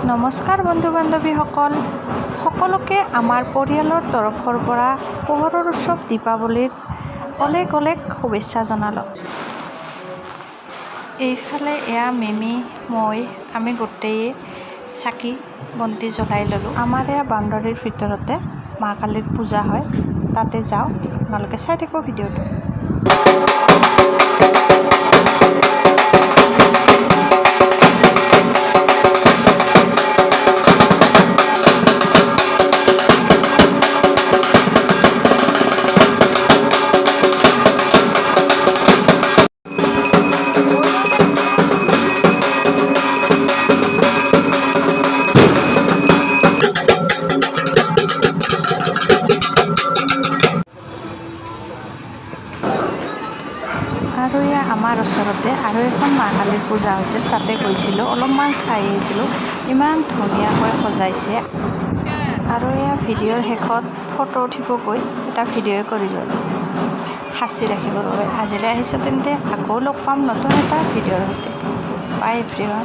নমস্কাৰ বন্ধু বান্ধৱীসকল, সকলোকে আমাৰ পৰিয়ালৰ তৰফৰ পৰা পোহৰৰ উৎসৱ দীপাৱলীৰ অলেখ অলেখ শুভেচ্ছা জনালোঁ। এইফালে এয়া মেমি মই আমি গোটেই চাকি বন্তি জ্বলাই ল'লোঁ। আমাৰ এয়া বাউণ্ডাৰীৰ ভিতৰতে মা কালীৰ পূজা হয়, তাতে যাওঁ। আপোনালোকে চাই থাকিব ভিডিঅ'টো। আৰু এয়া আমাৰ ওচৰতে আৰু এখন মা কালীৰ পূজা হৈছিল, তাতে গৈছিলোঁ, অলপমান চাই আহিছিলোঁ। ইমান ধুনীয়াকৈ সজাইছে। আৰু এয়া ভিডিঅ'ৰ শেষত ফটো উঠিব গৈ এটা ভিডিঅ' কৰি ল'লোঁ সাঁচি ৰাখিবৰ বাবে। আজিলৈ আহিছোঁ, তেন্তে আকৌ লগ পাম নতুন এটা ভিডিঅ'ৰ সৈতে। বাই এভৰিৱান।